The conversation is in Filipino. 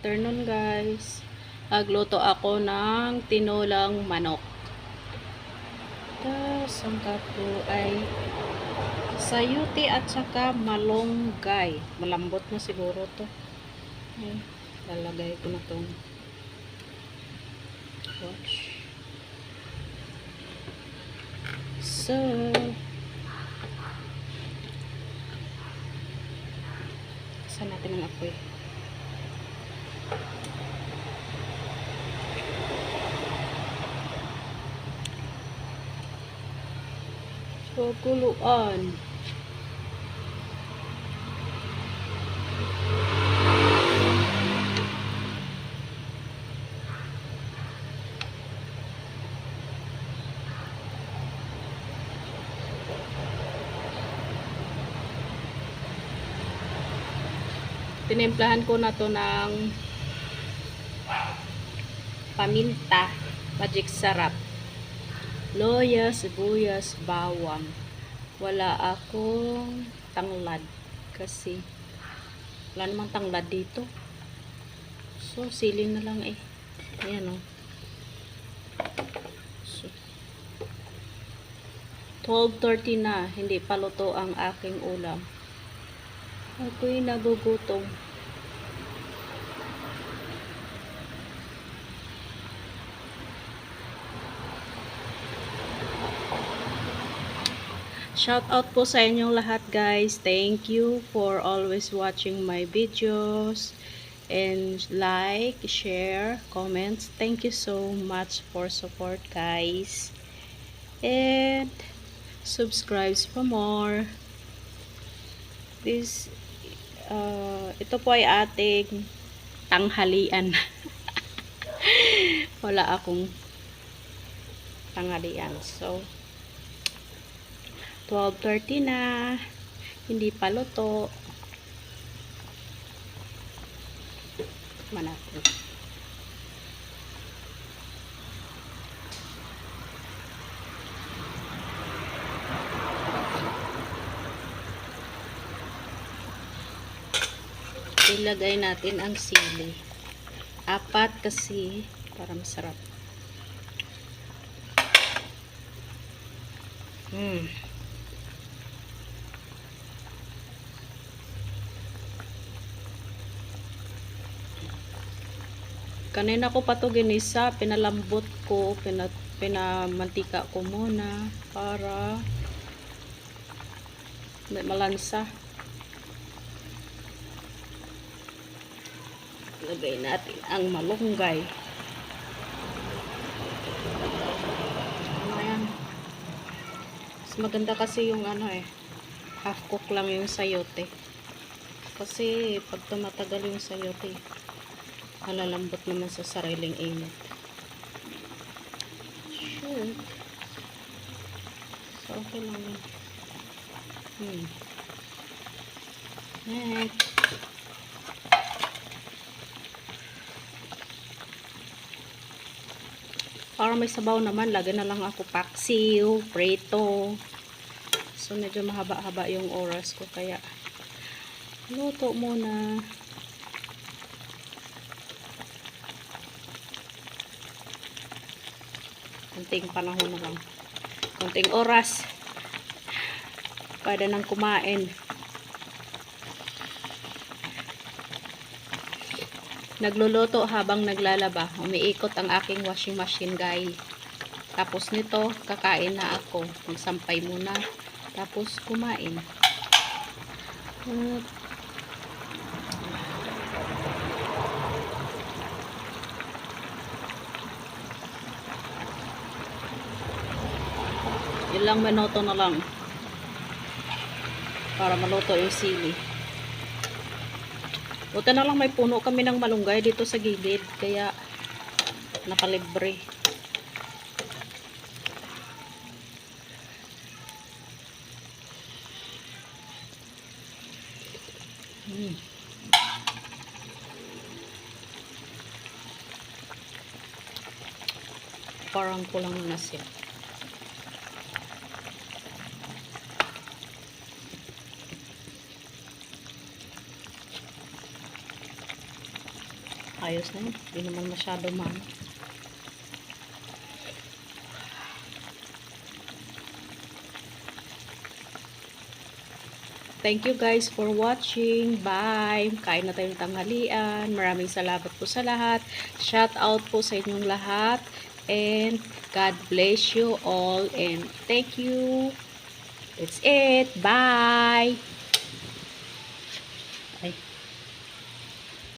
afternoon guys. Nagluto ako ng tinolang manok. Tapos ang kapo ay sayuti at saka malunggay. Malambot na siguro to. Ay, lalagay ko na tong watch. So, saan natin ang apoy? So, kuluan. Tinimplahan ko na to ng paminta, magic sarap, loya, sibuyas, bawang. Wala akong tanglad kasi wala namang tanglad dito. So, sili na lang eh. Ayan o. So, 12:30 na. Hindi pa luto ang aking ulam. Ako'y nagugutom. Shout out po sa inyong lahat guys. Thank you for always watching my videos. And like, share, comments. Thank you so much for support guys. And subscribe for more. This ito po ay ating tanghalian. Wala akong tanghalian. So 12:30 na. Hindi pa luto. Manapin. Ilagay natin ang sili. 4 kasi para masarap. Kanina ko pa to ginisa, pinalambot ko, pinamantika ko muna para malansa. Lagay natin ang malunggay. Ayan. Mas maganda kasi yung half cook lang yung sayote. Kasi pag tumatagal yung sayote, malalambot naman sa sariling init. Sure. So, okay lang yun. Next. Para may sabaw naman, lagyan na lang ako paksiw, preto. So, medyo mahaba-haba yung oras ko. Kaya, luto muna. Konting panahon na lang. Konting oras. Pwede nang kumain. Nagluluto habang naglalaba. Umiikot ang aking washing machine guys. Tapos nito, kakain na ako. Magsampay muna. Tapos kumain. Ilang minuto na lang para maluto yung sili. Buti na lang may puno kami ng malunggay dito sa gilid, kaya nakalibre. Parang kulang na siya. Ayos na yun. Hindi naman masyado maano. Thank you guys for watching. Bye! Kain na tayong tanghalian. Maraming salamat po sa lahat. Shout out po sa inyong lahat. And God bless you all. And thank you. That's it. Bye!